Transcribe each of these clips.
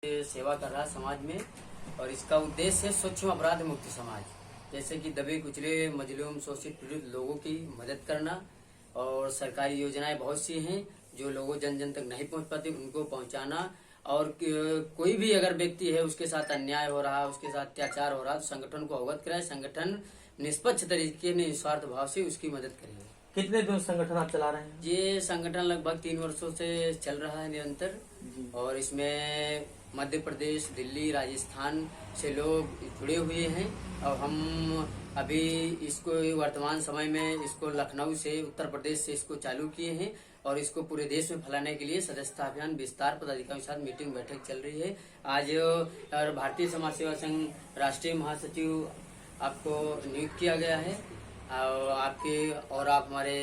सेवा कर रहा है समाज में और इसका उद्देश्य है सूक्ष्म अपराध मुक्त समाज। जैसे कि दबे कुचले मजलूम शोषित पीड़ित लोगों की मदद करना और सरकारी योजनाएं बहुत सी हैं जो लोगों जन जन तक नहीं पहुंच पाती उनको पहुंचाना। और कोई भी अगर व्यक्ति है उसके साथ अन्याय हो रहा, उसके साथ अत्याचार हो रहा तो संगठन को अवगत कराए, संगठन निष्पक्ष तरीके निस्वार्थ भाव से उसकी मदद करेगा। कितने दिन संगठन आप चला रहे हैं? ये संगठन लगभग 3 वर्षों से चल रहा है निरंतर, और इसमें मध्य प्रदेश, दिल्ली, राजस्थान से लोग जुड़े हुए हैं। और हम अभी इसको वर्तमान समय में इसको लखनऊ से, उत्तर प्रदेश से इसको चालू किए हैं और इसको पूरे देश में फैलाने के लिए सदस्यता अभियान विस्तार पदाधिकारियों के साथ मीटिंग बैठक चल रही है। आज और भारतीय समाज सेवा संघ राष्ट्रीय महासचिव आपको नियुक्त किया गया है और आप हमारे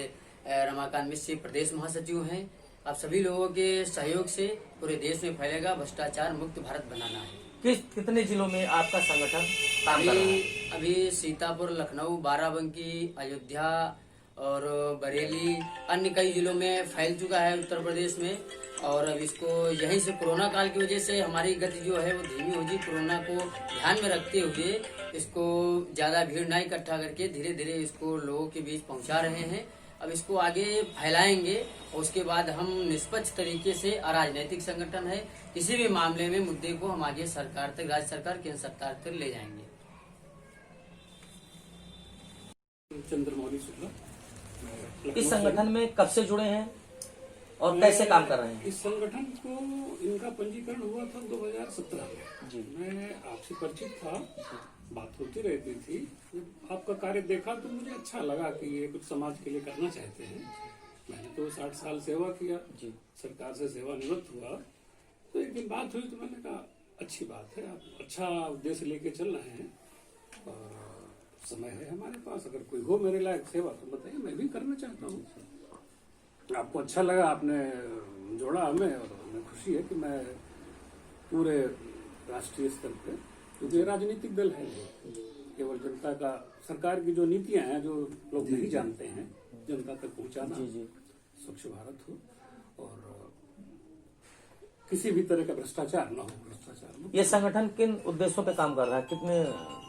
रमाकांत मिश्र प्रदेश महासचिव हैं। आप सभी लोगों के सहयोग से पूरे देश में फैलेगा, भ्रष्टाचार मुक्त भारत बनाना है। कितने जिलों में आपका संगठन काम कर रहा है? अभी सीतापुर, लखनऊ, बाराबंकी, अयोध्या और बरेली, अन्य कई जिलों में फैल चुका है उत्तर प्रदेश में। और अब इसको यहीं से कोरोना काल की वजह से हमारी गति जो है वो धीमी होगी। कोरोना को ध्यान में रखते हुए इसको ज्यादा भीड़ ना इकट्ठा करके धीरे धीरे इसको लोगों के बीच पहुंचा रहे हैं। अब इसको आगे फैलाएंगे और उसके बाद हम निष्पक्ष तरीके से, अराजनैतिक संगठन है, किसी भी मामले में मुद्दे को हम आगे सरकार तक, राज्य सरकार, केंद्र सरकार तक ले जाएंगे। चंद्रमौली शुक्ला। इस संगठन में कब से जुड़े हैं और कैसे काम कर रहे हैं? इस संगठन को इनका पंजीकरण हुआ था 2017 में जी। मैं आपसे परिचित था, बात होती रहती थी। जब आपका कार्य देखा तो मुझे अच्छा लगा कि ये कुछ समाज के लिए करना चाहते हैं। मैंने तो 60 साल सेवा किया जी, सरकार से सेवानिवृत्त हुआ। तो एक दिन बात हुई तो मैंने कहा अच्छी बात है, आप अच्छा उद्देश्य लेके चल रहे हैं और समय है हमारे पास, अगर कोई हो मेरे लायक सेवा तो बताइए, मैं भी करना चाहता हूँ। आपको अच्छा लगा, आपने जोड़ा हमें, और हमें खुशी है कि मैं पूरे राष्ट्रीय स्तर पे, क्योंकि राजनीतिक दल है, केवल जनता का, सरकार की जो नीतियां हैं जो लोग नहीं जानते हैं, जनता तक पहुंचाना, स्वच्छ भारत हो और किसी भी तरह का भ्रष्टाचार न हो। ये संगठन किन उद्देश्यों पे काम कर रहा है? कितने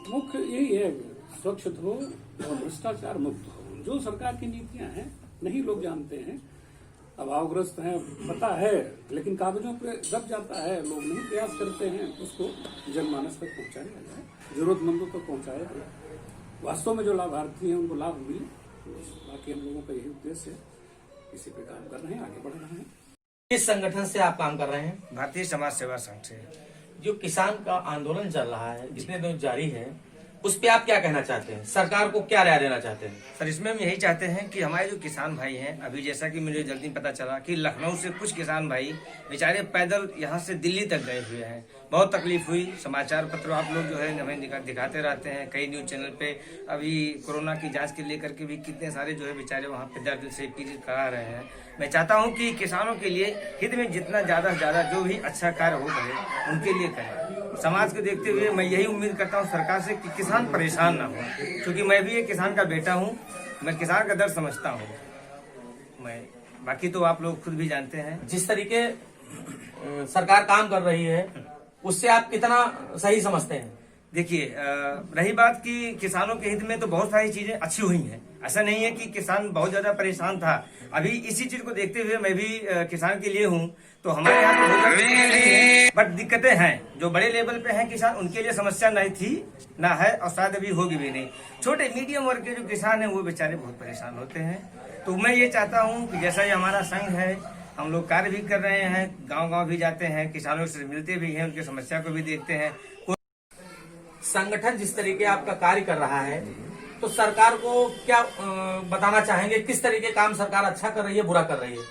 मुख्य यही है, स्वच्छ हो और भ्रष्टाचार मुक्त हो। जो सरकार की नीतियां हैं नहीं लोग जानते हैं, अभावग्रस्त हैं, पता है, लेकिन कागजों पे दब जाता है, लोग नहीं प्रयास करते हैं उसको जनमानस तक पहुंचाया जाए, जरूरतमंदों तक पहुंचाया जाए, वास्तव में जो लाभार्थी हैं उनको लाभ मिले। बाकी हम लोगों का यही उद्देश्य है, इसी पे काम कर रहे हैं, आगे बढ़ रहे हैं। किस संगठन से आप काम कर रहे हैं? भारतीय समाज सेवा संघ से। जो किसान का आंदोलन चल रहा है, जितने दिन जारी है, उस पे आप क्या कहना चाहते हैं? सरकार को क्या राय देना चाहते हैं? सर, इसमें हम यही चाहते हैं कि हमारे जो किसान भाई हैं, अभी जैसा कि मुझे जल्दी पता चला कि लखनऊ से कुछ किसान भाई बेचारे पैदल यहाँ से दिल्ली तक गए हुए हैं। बहुत तकलीफ हुई। समाचार पत्र आप लोग जो है हमें दिखाते रहते हैं, कई न्यूज चैनल पे। अभी कोरोना की जांच के लेकर के भी कितने सारे जो है बेचारे वहाँ पे दर्द से पीड़ित करा रहे हैं। मैं चाहता हूँ कि किसानों के लिए हित में जितना ज्यादा से ज्यादा जो भी अच्छा कार्य हो पाए उनके लिए करें। समाज को देखते हुए मैं यही उम्मीद करता हूँ सरकार से कि किसान परेशान ना हो, क्योंकि मैं भी एक किसान का बेटा हूँ, मैं किसान का दर्द समझता हूँ। मैं बाकी तो आप लोग खुद भी जानते हैं। जिस तरीके सरकार काम कर रही है उससे आप कितना सही समझते हैं? देखिए, रही बात कि किसानों के हित में तो बहुत सारी चीजें अच्छी हुई हैं। ऐसा नहीं है कि किसान बहुत ज्यादा परेशान था। अभी इसी चीज को देखते हुए मैं भी किसान के लिए हूँ, तो हमारे यहाँ तो बट दिक्कतें हैं। जो बड़े लेवल पे हैं किसान, उनके लिए समस्या नहीं थी, ना है, और शायद अभी होगी भी नहीं। छोटे मीडियम वर्ग के जो किसान हैं वो बेचारे बहुत परेशान होते हैं। तो मैं ये चाहता हूँ कि जैसा ये हमारा संघ है, हम लोग कार्य भी कर रहे हैं, गाँव भी जाते हैं, किसानों से मिलते भी हैं, उनकी समस्या को भी देखते हैं। संगठन जिस तरीके आपका कार्य कर रहा है, तो सरकार को क्या बताना चाहेंगे? किस तरीके काम सरकार अच्छा कर रही है, बुरा कर रही है?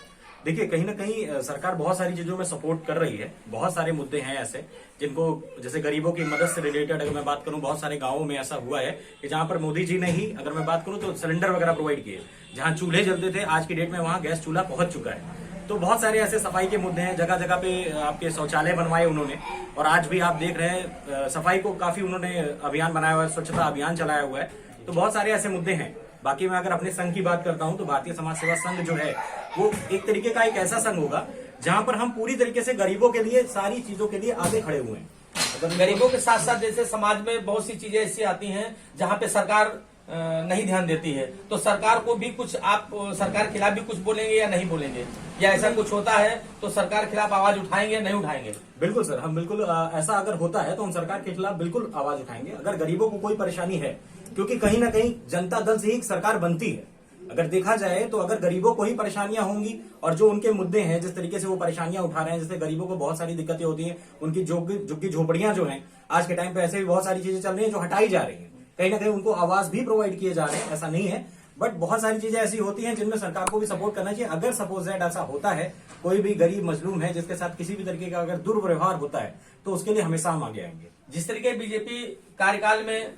देखिए, कहीं ना कहीं सरकार बहुत सारी चीजों में सपोर्ट कर रही है। बहुत सारे मुद्दे हैं ऐसे जिनको, जैसे गरीबों की मदद से रिलेटेड अगर मैं बात करूं, बहुत सारे गांवों में ऐसा हुआ है कि जहां पर मोदी जी ने ही, अगर मैं बात करूं तो सिलेंडर वगैरह प्रोवाइड किए। जहां चूल्हे जलते थे, आज की डेट में वहां गैस चूल्हा पहुंच चुका है। तो बहुत सारे ऐसे सफाई के मुद्दे हैं। जगह जगह पे आपके शौचालय बनवाए उन्होंने, और आज भी आप देख रहे हैं सफाई को काफी उन्होंने अभियान बनाया हुआ है, स्वच्छता अभियान चलाया हुआ है। तो बहुत सारे ऐसे मुद्दे हैं। बाकी मैं अगर अपने संघ की बात करता हूं तो भारतीय समाज सेवा संघ जो है वो एक तरीके का एक ऐसा संघ होगा जहां पर हम पूरी तरीके से गरीबों के लिए सारी चीजों के लिए आगे खड़े हुए हैं। अगर गरीबों के साथ साथ जैसे समाज में बहुत सी चीजें ऐसी आती हैं जहां पे सरकार नहीं ध्यान देती है, तो सरकार को भी कुछ आप सरकार के खिलाफ भी कुछ बोलेंगे या नहीं बोलेंगे, या ऐसा कुछ होता है तो सरकार के खिलाफ आवाज उठाएंगे या नहीं उठाएंगे? बिल्कुल सर, हम बिल्कुल ऐसा अगर होता है तो हम सरकार के खिलाफ बिल्कुल आवाज उठाएंगे। अगर गरीबों को कोई परेशानी है, क्योंकि कहीं ना कहीं जनता दल से ही सरकार बनती है, अगर देखा जाए तो अगर गरीबों को ही परेशानियां होंगी और जो उनके मुद्दे हैं, जिस तरीके से वो परेशानियां उठा रहे हैं, जैसे गरीबों को बहुत सारी दिक्कतें होती हैं, उनकी झुग्गी झोपड़ियां जो हैं आज के टाइम पे ऐसे भी बहुत सारी चीजें चल रही हैं जो हटाई जा रही हैं, कहीं ना कहीं उनको आवास भी प्रोवाइड किए जा रहे हैं, ऐसा नहीं है, बट बहुत सारी चीजें ऐसी होती हैं जिनमें सरकार को भी सपोर्ट करना चाहिए। अगर सपोज दैट ऐसा होता है, कोई भी गरीब मजलूम है जिसके साथ किसी भी तरीके का अगर दुर्व्यवहार होता है, तो उसके लिए हमेशा हम आगे आएंगे। जिस तरीके बीजेपी कार्यकाल में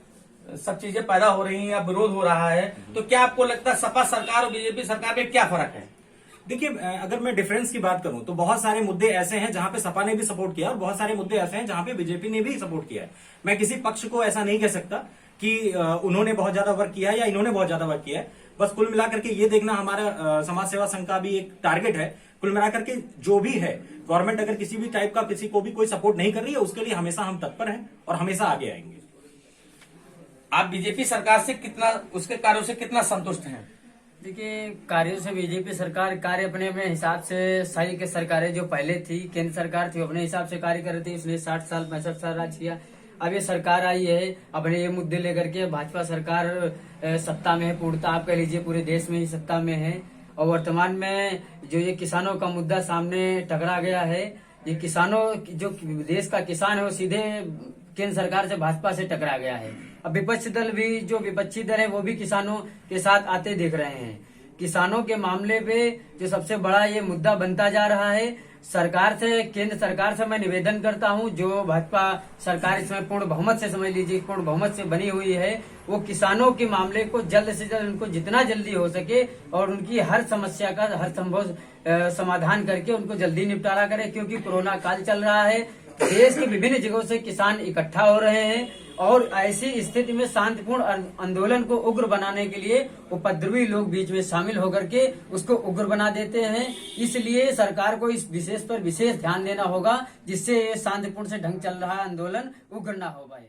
सब चीजें पैदा हो रही हैं या विरोध हो रहा है, तो क्या आपको लगता है सपा सरकार और बीजेपी सरकार में क्या फर्क है? देखिए, अगर मैं डिफरेंस की बात करूं तो बहुत सारे मुद्दे ऐसे हैं जहां पे सपा ने भी सपोर्ट किया और बहुत सारे मुद्दे ऐसे हैं जहां पे बीजेपी ने भी सपोर्ट किया है। मैं किसी पक्ष को ऐसा नहीं कह सकता कि उन्होंने बहुत ज्यादा वर्क किया है या इन्होंने बहुत ज्यादा वर्क किया है। बस कुल मिलाकर के ये देखना हमारा समाज सेवा संघ का भी एक टारगेट है। कुल मिलाकर के जो भी है, गवर्नमेंट अगर किसी भी टाइप का किसी को भी कोई सपोर्ट नहीं कर रही है, उसके लिए हमेशा हम तत्पर हैं और हमेशा आगे आएंगे। आप बीजेपी सरकार से कितना, उसके कार्यों से कितना संतुष्ट हैं? देखिए, कार्यों से बीजेपी सरकार कार्य अपने अपने हिसाब से सारी के सरकारें जो पहले थी, केंद्र सरकार थी, अपने हिसाब से कार्य कर रही थी। उसने 60 साल 65 साल राज किया। अब ये सरकार आई है अपने ये मुद्दे लेकर के। भाजपा सरकार सत्ता में है, पूर्णतः आप कह लीजिए पूरे देश में ही सत्ता में है। और वर्तमान में जो ये किसानों का मुद्दा सामने टकरा गया है, ये किसानों जो देश का किसान है वो सीधे केंद्र सरकार से भाजपा से टकरा गया है। अब विपक्षी दल भी, जो विपक्षी दल है वो भी किसानों के साथ आते दिख रहे हैं। किसानों के मामले पे जो सबसे बड़ा ये मुद्दा बनता जा रहा है, सरकार से, केंद्र सरकार से मैं निवेदन करता हूं, जो भाजपा सरकार इसमें पूर्ण बहुमत से, समझ लीजिए पूर्ण बहुमत से बनी हुई है, वो किसानों के मामले को जल्द से जल्द, उनको जितना जल्दी हो सके और उनकी हर समस्या का हर संभव समाधान करके उनको जल्दी निपटारा करे। क्योंकि कोरोना काल चल रहा है, देश की विभिन्न जगहों से किसान इकट्ठा हो रहे हैं और ऐसी स्थिति में शांतिपूर्ण आंदोलन को उग्र बनाने के लिए उपद्रवी लोग बीच में शामिल होकर के उसको उग्र बना देते हैं। इसलिए सरकार को इस विशेष पर विशेष ध्यान देना होगा, जिससे ये शांतिपूर्ण से ढंग चल रहा आंदोलन उग्र ना हो पाए।